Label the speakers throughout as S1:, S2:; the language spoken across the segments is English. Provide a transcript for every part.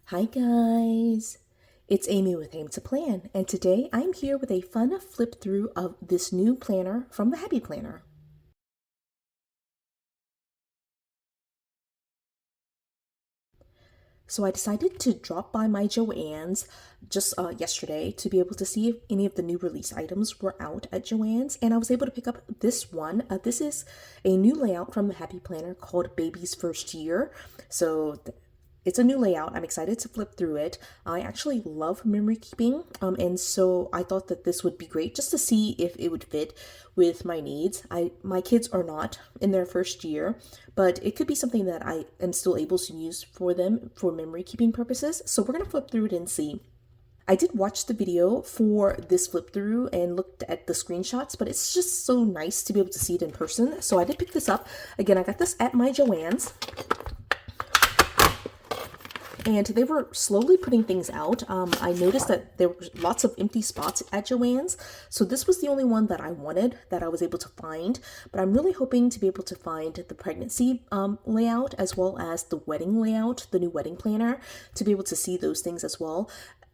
S1: Hi guys, it's Amy with Aim to Plan, and today I'm here with a fun flip through of this new planner from the Happy Planner. So I decided to drop by my Joann's just yesterday to be able to see if any of the new release items were out at Joann's, and I was able to pick up this one. This is a new layout from the Happy Planner called Baby's First Year. So it's a new layout. I'm excited to flip through it. I actually love memory keeping, and so I thought that this would be great just to see if it would fit with my needs. My kids are not in their first year, but it could be something that I am still able to use for them for memory keeping purposes. So we're gonna flip through it and see. I did watch the video for this flip through and looked at the screenshots, but it's just so nice to be able to see it in person. So I did pick this up. Again, I got this at my Joann's. And they were slowly putting things out. I noticed that there were lots of empty spots at Joann's. So this was the only one that I wanted, that I was able to find. But I'm really hoping to be able to find the pregnancy layout, as well as the wedding layout, the new wedding planner, to be able to see those things as well.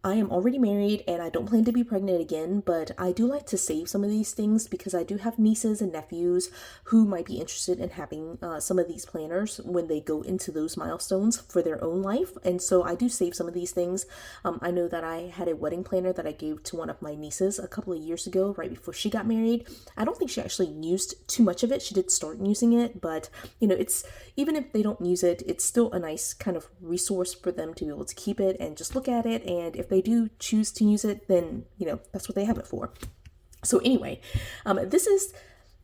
S1: I am already married and I don't plan to be pregnant again, but I do like to save some of these things because I do have nieces and nephews who might be interested in having some of these planners when they go into those milestones for their own life. And so I do save some of these things. I know that I had a wedding planner that I gave to one of my nieces a couple of years ago, right before she got married. I don't think she actually used too much of it. She did start using it, but it's, even if they don't use it, it's still a nice kind of resource for them to be able to keep it and just look at it. And if they do choose to use it, then that's what they have it for. So anyway, this is,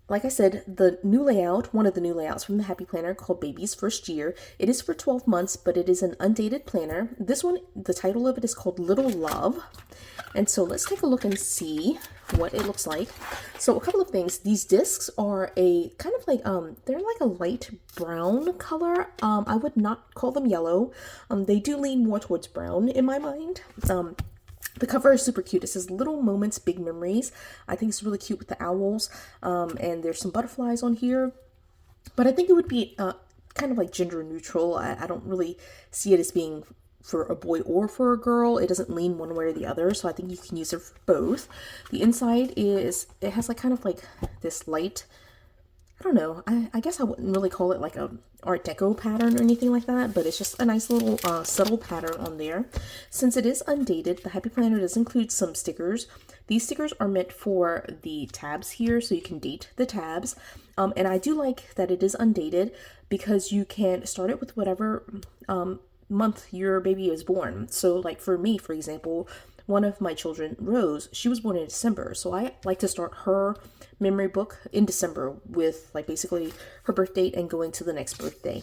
S1: like I said, the new layout, one of the new layouts from the Happy Planner called Baby's First Year. It is for 12 months, but it is an undated planner. This one, the title of it is called Little Love. And so let's take a look and see what it looks like. So a couple of things. These discs are a kind of like, they're like a light brown color. I would not call them yellow. They do lean more towards brown in my mind. The cover is super cute. It says Little Moments, Big Memories. I think it's really cute with the owls. And there's some butterflies on here. But I think it would be kind of like gender neutral. I don't really see it as being for a boy or for a girl. It doesn't lean one way or the other, so I think you can use it for both. The inside is, it has like kind of like this light, I don't know, I guess I wouldn't really call it like a Art Deco pattern or anything like that, but it's just a nice little subtle pattern on there. Since it is undated, the Happy Planner does include some stickers. These stickers are meant for the tabs here, so you can date the tabs. And I do like that it is undated because you can start it with whatever month your baby is born. So like for me, for example, one of my children, Rose, she was born in December. So I like to start her memory book in December with like basically her birth date and going to the next birthday.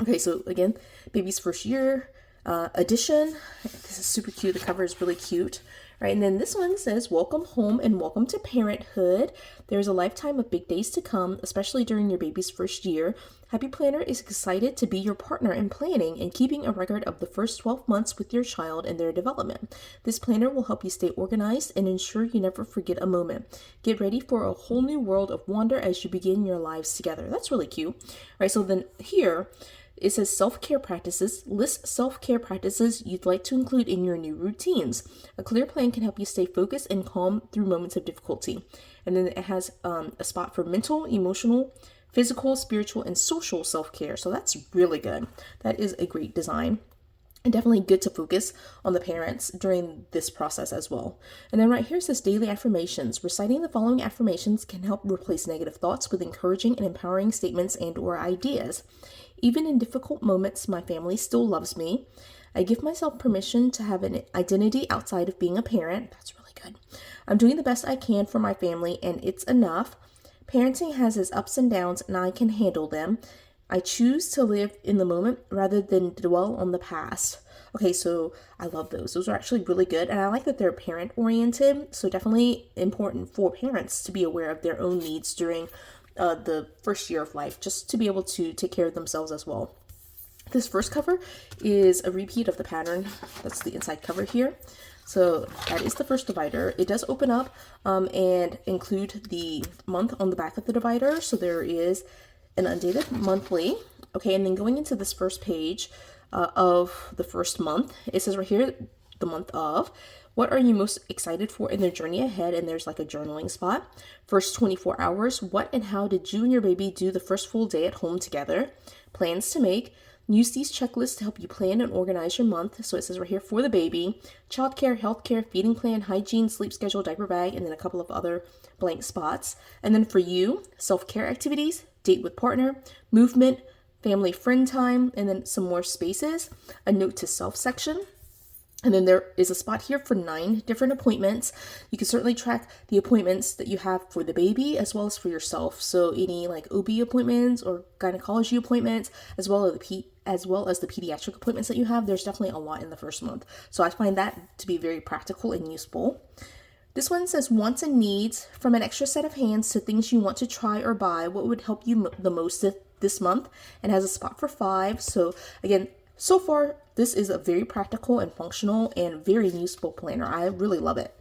S1: Okay, so again, Baby's First Year edition. This is super cute. The cover is really cute. Right, and then this one says, Welcome home and welcome to parenthood. There's a lifetime of big days to come, especially during your baby's first year. Happy Planner is excited to be your partner in planning and keeping a record of the first 12 months with your child and their development. This planner will help you stay organized and ensure you never forget a moment. Get ready for a whole new world of wonder as you begin your lives together. That's really cute. Right, so then here, it says self-care practices. List self-care practices you'd like to include in your new routines. A clear plan can help you stay focused and calm through moments of difficulty. And then it has a spot for mental, emotional, physical, spiritual, and social self-care. So that's really good. That is a great design. And definitely good to focus on the parents during this process as well. And then right here it says daily affirmations. Reciting the following affirmations can help replace negative thoughts with encouraging and empowering statements and or ideas. Even in difficult moments, my family still loves me. I give myself permission to have an identity outside of being a parent. That's really good. I'm doing the best I can for my family and it's enough. Parenting has its ups and downs and I can handle them. I choose to live in the moment rather than dwell on the past. Okay, so I love those. Those are actually really good. And I like that they're parent oriented. So definitely important for parents to be aware of their own needs during the first year of life, just to be able to take care of themselves as well. This first cover is a repeat of the pattern. That's the inside cover here. So that is the first divider. It does open up and include the month on the back of the divider. So there is an undated monthly. Okay, and then going into this first page, of the first month. It says right here, the month of. What are you most excited for in the journey ahead? And there's like a journaling spot. First 24 hours. What and how did you and your baby do the first full day at home together? Plans to make. Use these checklists to help you plan and organize your month. So it says right here for the baby, childcare, healthcare, feeding plan, hygiene, sleep schedule, diaper bag, and then a couple of other blank spots. And then for you, self-care activities, date with partner, movement, family friend time, and then some more spaces, a note to self section. And then there is a spot here for 9 different appointments. You can certainly track the appointments that you have for the baby as well as for yourself. So any like OB appointments or gynecology appointments, as well as the pediatric appointments that you have. There's definitely a lot in the first month. So I find that to be very practical and useful. This one says wants and needs, from an extra set of hands to things you want to try or buy. What would help you the most this month? And has a spot for 5. So again, so far, this is a very practical and functional and very useful planner. I really love it.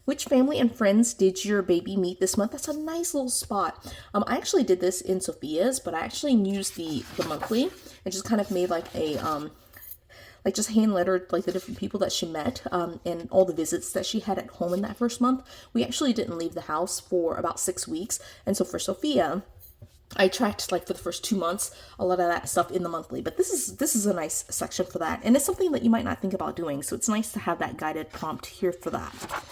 S1: Which family and friends did your baby meet this month? That's a nice little spot. I actually did this in Sophia's, but I actually used the monthly and just kind of made like a like just hand lettered like the different people that she met and all the visits that she had at home in that first month. We actually didn't leave the house for about 6 weeks, and so for Sophia, I tracked like for the first 2 months a lot of that stuff in the monthly, but this is a nice section for that, and it's something that you might not think about doing, so it's nice to have that guided prompt here for that.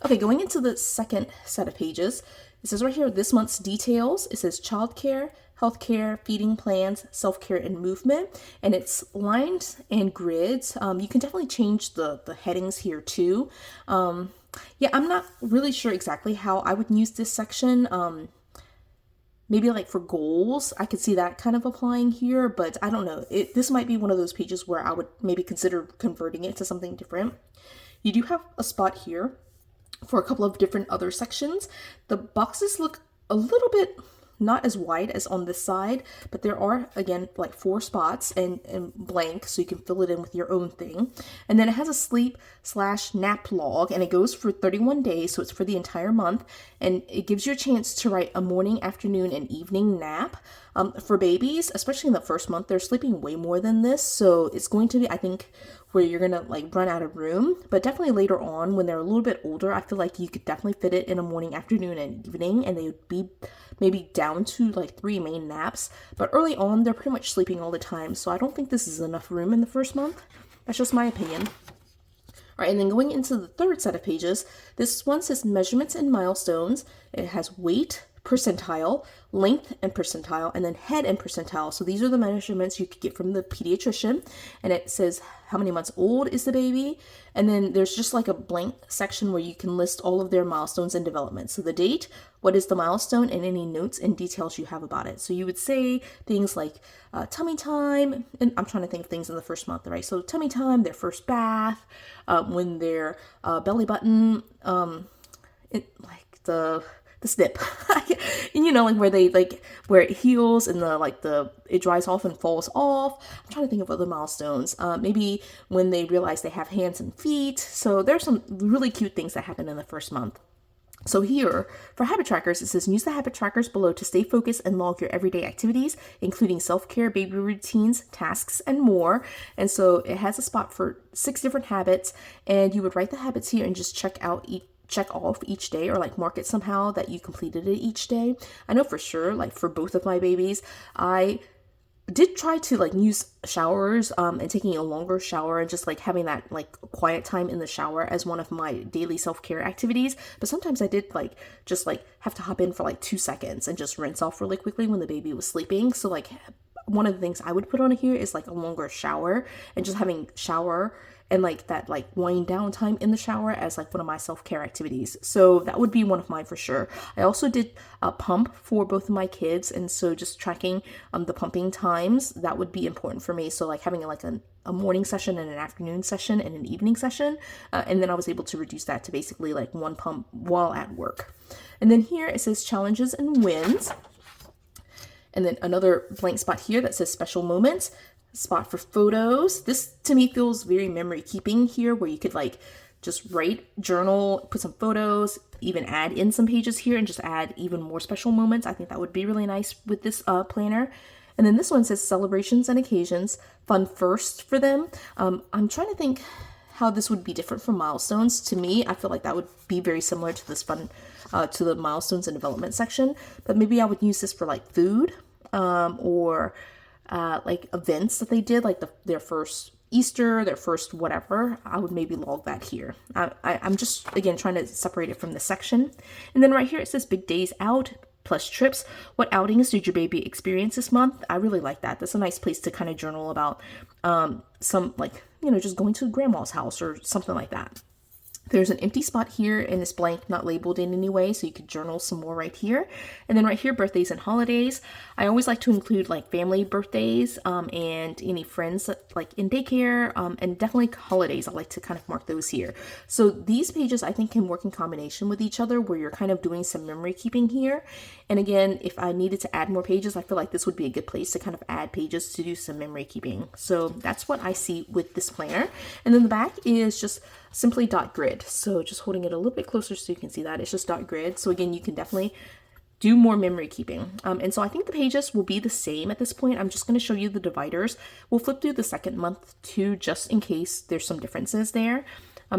S1: Okay, going into the second set of pages, it says right here this month's details. It says childcare, healthcare, feeding plans, self-care, and movement, and it's lined and grids. You can definitely change the headings here too. Yeah, I'm not really sure exactly how I would use this section. Maybe like for goals, I could see that kind of applying here, but I don't know. This might be one of those pages where I would maybe consider converting it to something different. You do have a spot here for a couple of different other sections. The boxes look a little bit not as wide as on this side, but there are, again, like 4 spots and blank, so you can fill it in with your own thing. And then it has a sleep/nap log, and it goes for 31 days, so it's for the entire month, and it gives you a chance to write a morning, afternoon, and evening nap. For babies, especially in the first month, they're sleeping way more than this, so it's going to be, I think, where you're gonna like run out of room. But definitely later on, when they're a little bit older, I feel like you could definitely fit it in a morning, afternoon, and evening, and they would be maybe down to like 3 main naps. But early on, they're pretty much sleeping all the time, so I don't think this is enough room in the first month. That's just my opinion. All right, and then going into the third set of pages, this one says measurements and milestones. It has weight, percentile, length and percentile, and then head and percentile. So these are the measurements you could get from the pediatrician, and it says how many months old is the baby, and then there's just like a blank section where you can list all of their milestones and development. So the date, what is the milestone, and any notes and details you have about it. So you would say things like tummy time, and I'm trying to think of things in the first month, right? So tummy time, their first bath, when their belly button, like the snip, you know, like where they where it heals and it dries off and falls off. I'm trying to think of other milestones. Maybe when they realize they have hands and feet. So there's some really cute things that happen in the first month. So here, for habit trackers, it says use the habit trackers below to stay focused and log your everyday activities, including self-care, baby routines, tasks, and more. And so it has a spot for 6 different habits, and you would write the habits here and just check off each day, or like mark it somehow that you completed it each day. I know for sure, like for both of my babies, I did try to like use showers and taking a longer shower and just like having that like quiet time in the shower as one of my daily self-care activities. But sometimes I did just have to hop in for like 2 seconds and just rinse off really quickly when the baby was sleeping. So like one of the things I would put on here is like a longer shower, and just having shower and like that like wind down time in the shower as like one of my self-care activities. So that would be one of mine for sure. I also did a pump for both of my kids, and so just tracking the pumping times, that would be important for me. So like having like a morning session and an afternoon session and an evening session, and then I was able to reduce that to basically like 1 pump while at work. And then here it says challenges and wins, and then another blank spot here that says special moments. Spot for photos. This to me feels very memory keeping here, where you could like just write, journal, put some photos, even add in some pages here and just add even more special moments. I think that would be really nice with this planner. And then this one says celebrations and occasions, fun first for them. I'm trying to think how this would be different from milestones. To me, I feel like that would be very similar to this fun, to the milestones and development section, but maybe I would use this for like food, or like events that they did, like their first Easter, their first whatever. I would maybe log that here. I'm just, again, trying to separate it from the section. And then right here, it says big days out plus trips. What outings did your baby experience this month? I really like that. That's a nice place to kind of journal about some, like, you know, just going to grandma's house or something like that. There's an empty spot here and it's blank, not labeled in any way, so you could journal some more right here. And then right here, birthdays and holidays. I always like to include like family birthdays and any friends that, like in daycare, and definitely holidays. I like to kind of mark those here. So these pages I think can work in combination with each other, where you're kind of doing some memory keeping here. And again, if I needed to add more pages, I feel like this would be a good place to kind of add pages to do some memory keeping. So that's what I see with this planner. And then the back is just simply dot grid. So just holding it a little bit closer so you can see that it's just dot grid. So again, you can definitely do more memory keeping. And so I think the pages will be the same at this point. I'm just going to show you the dividers. We'll flip through the second month too, just in case there's some differences there.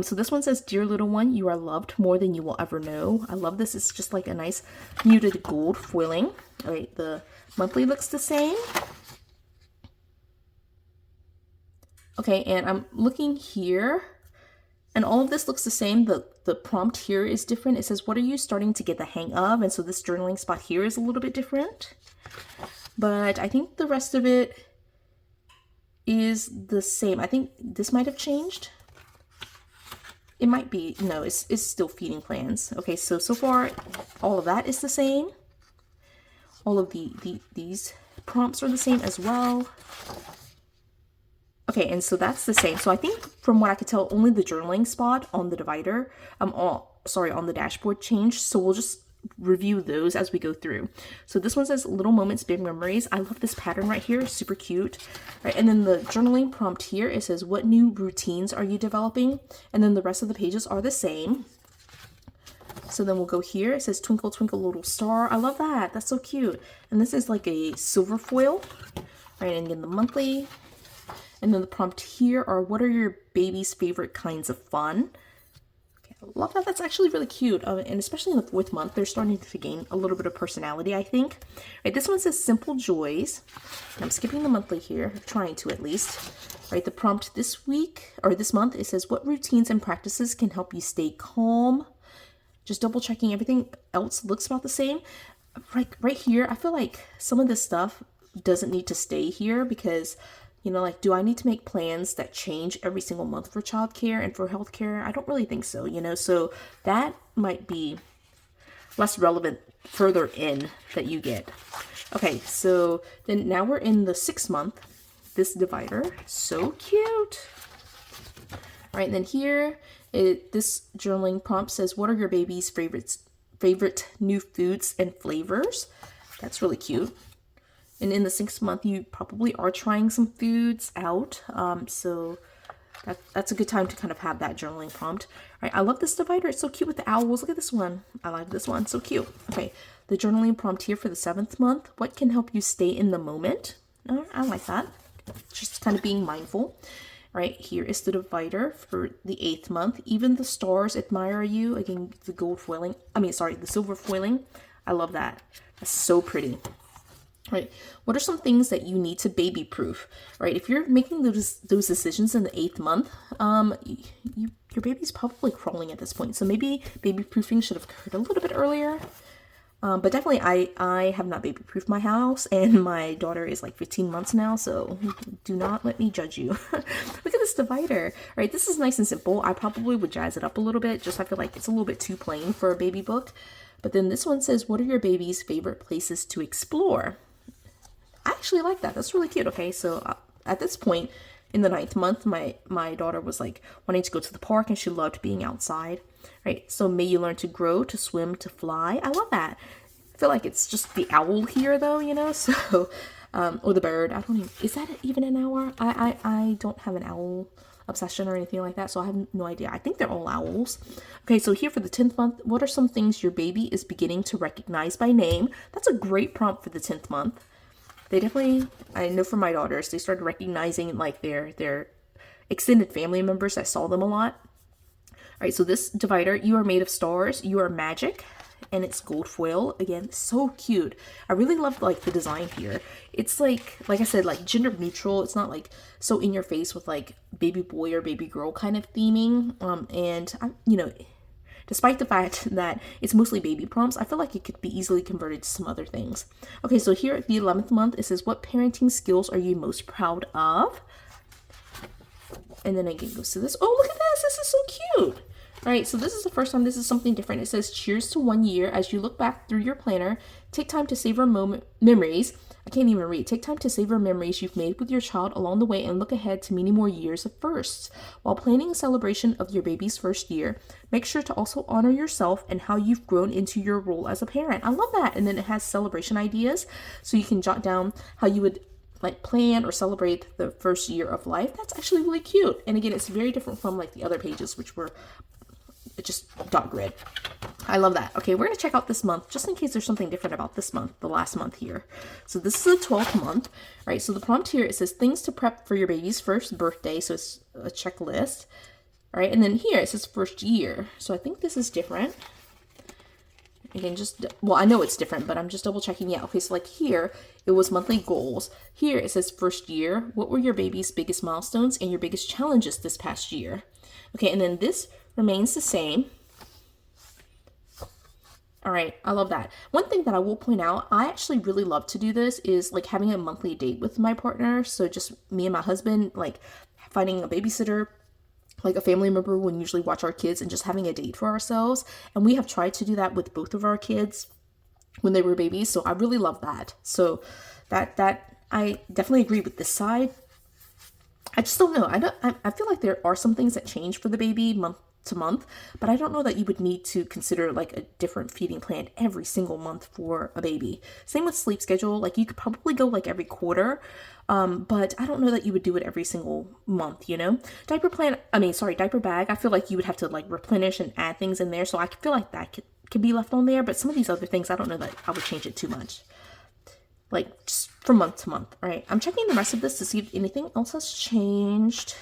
S1: So this one says, dear little one, you are loved more than you will ever know. I love this. It's just like a nice muted gold foiling. All right, the monthly looks the same. Okay, and I'm looking here, and all of this looks the same. The prompt here is different. It says, what are you starting to get the hang of? And so this journaling spot here is a little bit different. But I think the rest of it is the same. I think this might have changed. It might be, no, it's still feeding plans. Okay, so far, all of that is the same. All of these prompts are the same as well. Okay, and so that's the same. So I think from what I could tell, only the journaling spot on the divider, on the dashboard changed. So we'll just review those as we go through. So this one says little moments, big memories. I love this pattern right here, super cute. Right, and then the journaling prompt here, it says, what new routines are you developing? And then the rest of the pages are the same. So then we'll go here. It says twinkle, twinkle, little star. I love that. That's so cute. And this is like a silver foil. Right, and again, the monthly. And then the prompt here are, what are your baby's favorite kinds of fun? Okay, I love that. That's actually really cute. And especially in the 4th month, they're starting to gain a little bit of personality, I think. Right, this one says simple joys. And I'm skipping the monthly here, trying to at least. Right, the prompt this week, or this month, it says, what routines and practices can help you stay calm? Just double checking everything else looks about the same. Right here, I feel like some of this stuff doesn't need to stay here because, you know, like, do I need to make plans that change every single month for childcare and for healthcare? I don't really think so, you know, so that might be less relevant further in that you get. Okay, so then now we're in the 6th month, this divider, so cute. All right, and then here, this journaling prompt says, what are your baby's favorite new foods and flavors? That's really cute. And in the 6th month, you probably are trying some foods out. So that's a good time to kind of have that journaling prompt. All right, I love this divider. It's so cute with the owls. Look at this one. I like this one. So cute. Okay, the journaling prompt here for the 7th month. What can help you stay in the moment? I like that. Just kind of being mindful. Right, here is the divider for the 8th month. Even the stars admire you. Again, the gold foiling. The silver foiling. I love that. That's so pretty. Right, what are some things that you need to baby proof? Right, if you're making those decisions in the 8th month, your baby's probably crawling at this point. So maybe baby proofing should have occurred a little bit earlier. But definitely I have not baby proofed my house, and my daughter is like 15 months now, so do not let me judge you. Look at this divider. All right, this is nice and simple. I probably would jazz it up a little bit, just I feel like it's a little bit too plain for a baby book. But then this one says, what are your baby's favorite places to explore? I actually like that. That's really cute. Okay, so at this point in the 9th month, my daughter was like wanting to go to the park, and she loved being outside. Right, so may you learn to grow, to swim, to fly. I love that. I feel like it's just the owl here, though, you know. So, or the bird. I don't even. Is that even an owl? I don't have an owl obsession or anything like that, so I have no idea. I think they're all owls. Okay, so here for the 10th month, what are some things your baby is beginning to recognize by name? That's a great prompt for the 10th month. they definitely, I know from my daughters, they started recognizing like their extended family members. I saw them a lot. All right, so this divider, you are made of stars, you are magic, and it's gold foil. Again, so cute. I really love like the design here. It's like I said, like gender neutral. It's not like so in your face with like baby boy or baby girl kind of theming. And I'm, despite the fact that it's mostly baby prompts, I feel like it could be easily converted to some other things. Okay, so here at the 11th month, it says, what parenting skills are you most proud of? And then again goes to this. Oh, look at this. This is so cute. All right, so this is the first time this is something different. It says, cheers to 1 year. As you look back through your planner, take time to savor memories. I can't even read. Take time to savor memories you've made with your child along the way and look ahead to many more years of firsts. While planning a celebration of your baby's first year, make sure to also honor yourself and how you've grown into your role as a parent. I love that. And then it has celebration ideas, so you can jot down how you would like plan or celebrate the first year of life. That's actually really cute. And again, it's very different from like the other pages, which were just dot grid. I love that. Okay, we're going to check out this month just in case there's something different about this month, the last month here. So this is the 12th month. All right, so the prompt here, it says things to prep for your baby's first birthday. So it's a checklist. All right, and then here it says first year. So I think this is different. Again, well, I know it's different, but I'm just double checking. Yeah, okay, so like here, it was monthly goals. Here it says first year. What were your baby's biggest milestones and your biggest challenges this past year? Okay, and then this remains the same. All right, I love that. One thing that I will point out, I actually really love to do this is like having a monthly date with my partner. So just me and my husband, like finding a babysitter, like a family member when usually watch our kids and just having a date for ourselves. And we have tried to do that with both of our kids when they were babies. So I really love that. So that I definitely agree with this side. I just don't know. I feel like there are some things that change for the baby month to month, but I don't know that you would need to consider like a different feeding plan every single month for a baby. Same with sleep schedule. Like you could probably go like every quarter, but I don't know that you would do it every single month, Diaper bag. I feel like you would have to like replenish and add things in there. So I feel like that could be left on there, but some of these other things, I don't know that I would change it too much. Like just from month to month. All right, I'm checking the rest of this to see if anything else has changed.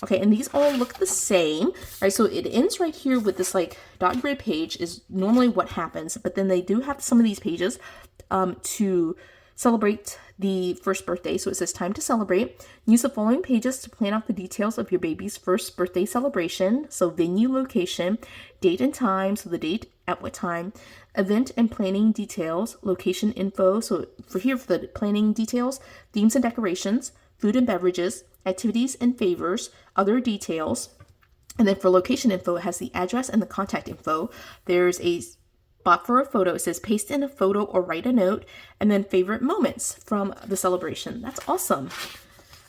S1: Okay, and these all look the same. All right, so it ends right here with this like dot grid page is normally what happens, but then they do have some of these pages to celebrate the first birthday. So it says time to celebrate. Use the following pages to plan out the details of your baby's first birthday celebration. So venue, location, date and time. So the date, at what time, event and planning details, location info. So for the planning details, themes and decorations, food and beverages, activities and favors, other details. And then for location info, it has the address and the contact info. There's a spot for a photo. It says paste in a photo or write a note, and then favorite moments from the celebration. That's awesome.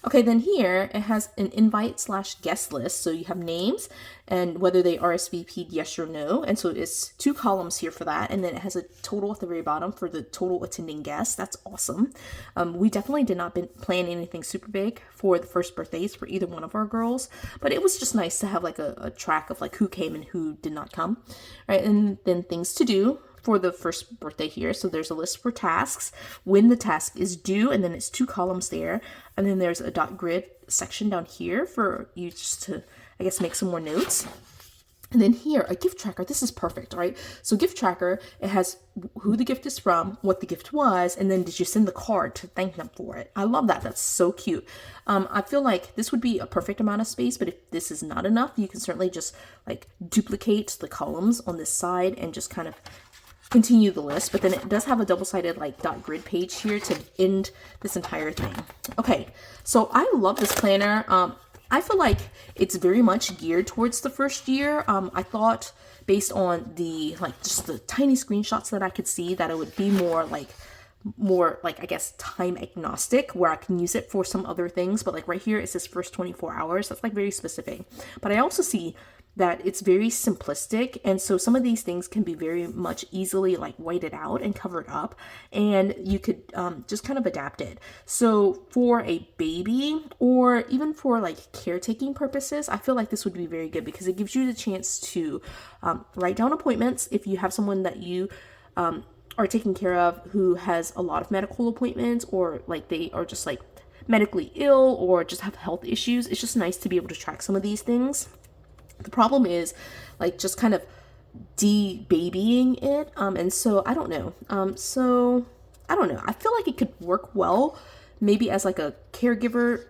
S1: Okay, then here it has an invite/guest list. So you have names and whether they RSVP'd yes or no. And so it's 2 columns here for that. And then it has a total at the very bottom for the total attending guests. That's awesome. We definitely did not plan anything super big for the first birthdays for either one of our girls, but it was just nice to have like a track of like who came and who did not come. All right, and then things to do for the first birthday here. So there's a list for tasks, when the task is due, and then it's 2 columns there. And then there's a dot grid section down here for you just to, I guess, make some more notes. And then here, a gift tracker. This is perfect, right? So gift tracker, it has who the gift is from, what the gift was, and then did you send the card to thank them for it. I love that. That's so cute. I feel like this would be a perfect amount of space, but if this is not enough, you can certainly just like duplicate the columns on this side and just kind of continue the list. But then it does have a double-sided like dot grid page here to end this entire thing. Okay, so I love this planner. I feel like it's very much geared towards the first year. I thought based on the like just the tiny screenshots that I could see that it would be more like I guess time agnostic, where I can use it for some other things. But like right here it says first 24 hours. That's like very specific. But I also see that it's very simplistic, and so some of these things can be very much easily like whited out and covered up, and you could just kind of adapt it. So for a baby or even for like caretaking purposes, I feel like this would be very good because it gives you the chance to write down appointments if you have someone that you are taken care of, who has a lot of medical appointments, or like they are just like medically ill or just have health issues. It's just nice to be able to track some of these things. The problem is like just kind of de-babying it. And so I don't know. I don't know. I feel like it could work well maybe as like a caregiver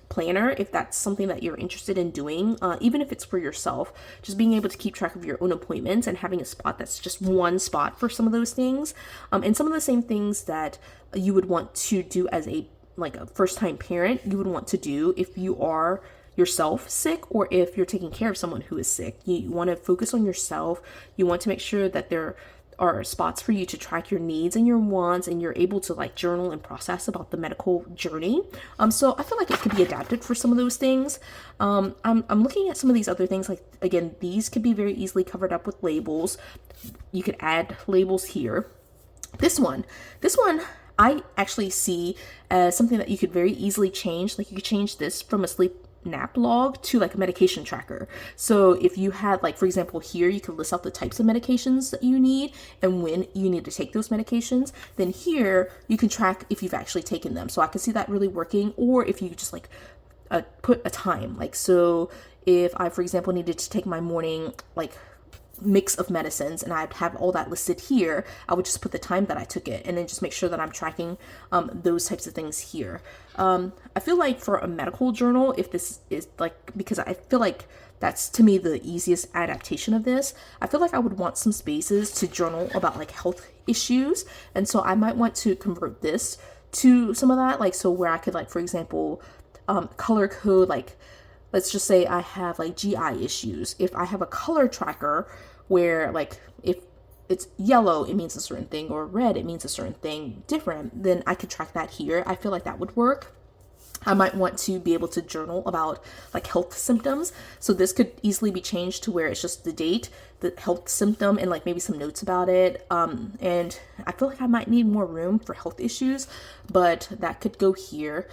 S1: planner, if that's something that you're interested in doing, even if it's for yourself, just being able to keep track of your own appointments and having a spot that's just one spot for some of those things, and some of the same things that you would want to do as a like a first-time parent, you would want to do if you are yourself sick or if you're taking care of someone who is sick. You want to focus on yourself. You want to make sure that there are spots for you to track your needs and your wants, and you're able to like journal and process about the medical journey. So I feel like it could be adapted for some of those things. I'm looking at some of these other things, like again, these could be very easily covered up with labels. You could add labels here. This one I actually see as something that you could very easily change. Like you could change this from a sleep nap log to like a medication tracker. So if you had like, for example, here you could list out the types of medications that you need and when you need to take those medications. Then here you can track if you've actually taken them. So I can see that really working. Or if you just like put a time, like, so if I, for example, needed to take my morning like mix of medicines and I'd have all that listed here, I would just put the time that I took it and then just make sure that I'm tracking those types of things here. I feel like for a medical journal, if this is like, because I feel like that's to me the easiest adaptation of this, I feel like I would want some spaces to journal about like health issues. And so I might want to convert this to some of that, like, so where I could like, for example, color code, like, let's just say I have like GI issues. If I have a color tracker where like if it's yellow, it means a certain thing, or red, it means a certain thing different, then I could track that here. I feel like that would work. I might want to be able to journal about like health symptoms. So this could easily be changed to where it's just the date, the health symptom, and like maybe some notes about it. And I feel like I might need more room for health issues, but that could go here.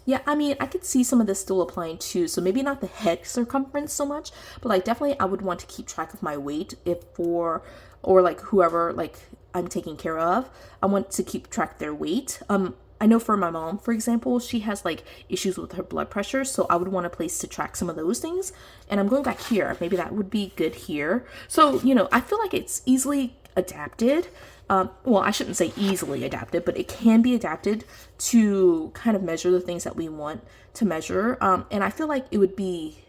S1: Yeah, I mean, I could see some of this still applying too. So maybe not the head circumference so much, but like definitely I would want to keep track of my weight or like whoever like I'm taking care of. I want to keep track of their weight. I know for my mom, for example, she has like issues with her blood pressure. So I would want a place to track some of those things. And I'm going back here. Maybe that would be good here. So, you know, I feel like it's easily adapted. Well, I shouldn't say easily adapted, but it can be adapted to kind of measure the things that we want to measure. And I feel like it would be,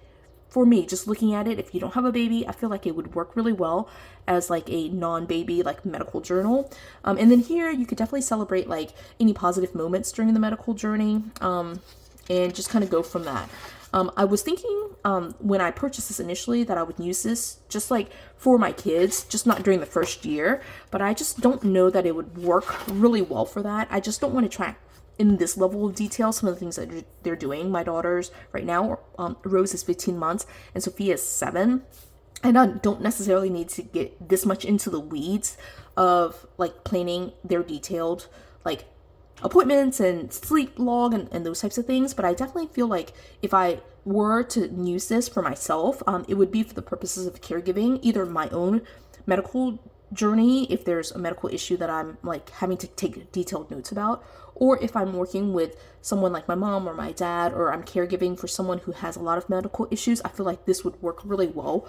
S1: for me, just looking at it, if you don't have a baby, I feel like it would work really well as like a non-baby like medical journal. And then here you could definitely celebrate like any positive moments during the medical journey, and just kind of go from that. I was thinking when I purchased this initially that I would use this just like for my kids, just not during the first year, but I just don't know that it would work really well for that. I just don't want to track in this level of detail some of the things that they're doing. My daughters right now, Rose is 15 months and Sophia is 7. And I don't necessarily need to get this much into the weeds of like planning their detailed like appointments and sleep log and those types of things. But I definitely feel like if I were to use this for myself, it would be for the purposes of caregiving, either my own medical journey, if there's a medical issue that I'm like having to take detailed notes about, or if I'm working with someone like my mom or my dad, or I'm caregiving for someone who has a lot of medical issues. I feel like this would work really well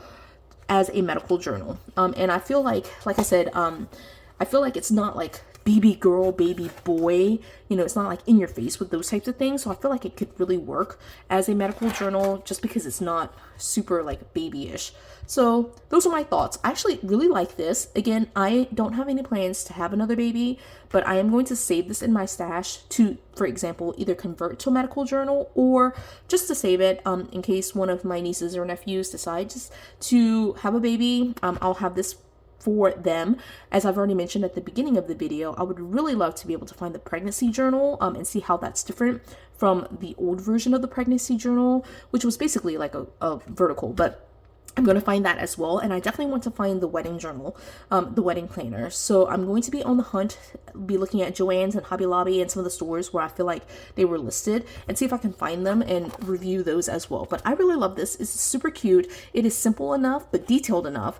S1: as a medical journal. And I feel like I said, I feel like it's not like baby girl, baby boy, you know, it's not like in your face with those types of things. So I feel like it could really work as a medical journal just because it's not super like babyish. So those are my thoughts. I actually really like this. Again, I don't have any plans to have another baby, but I am going to save this in my stash to, for example, either convert to a medical journal or just to save it in case one of my nieces or nephews decides to have a baby. I'll have this for them. As I've already mentioned at the beginning of the video, I would really love to be able to find the pregnancy journal and see how that's different from the old version of the pregnancy journal, which was basically like a vertical, but I'm going to find that as well. And I definitely want to find the wedding journal, the wedding planner. So I'm going to be on the hunt, be looking at Joann's and Hobby Lobby and some of the stores where I feel like they were listed, and see if I can find them and review those as well. But I really love this. It's super cute. It is simple enough, but detailed enough.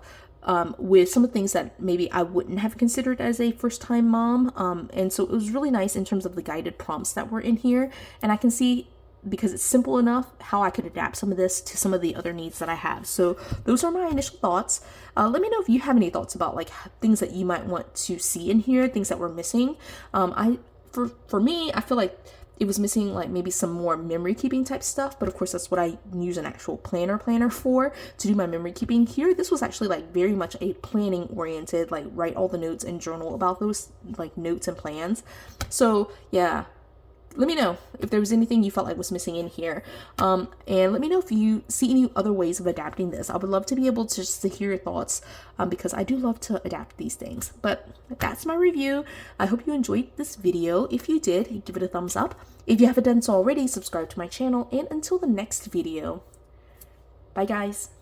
S1: with some of the things that maybe I wouldn't have considered as a first-time mom. And so it was really nice in terms of the guided prompts that were in here. And I can see, because it's simple enough, how I could adapt some of this to some of the other needs that I have. So those are my initial thoughts. Let me know if you have any thoughts about like things that you might want to see in here, things that were missing. For me, I feel like it was missing like maybe some more memory keeping type stuff, but of course that's what I use an actual planner for, to do my memory keeping. Here, this was actually like very much a planning oriented, like write all the notes and journal about those like notes and plans. So yeah, let me know if there was anything you felt like was missing in here. And let me know if you see any other ways of adapting this. I would love to be able to just to hear your thoughts, because I do love to adapt these things. But that's my review. I hope you enjoyed this video. If you did, give it a thumbs up. If you haven't done so already, subscribe to my channel. And until the next video, bye guys.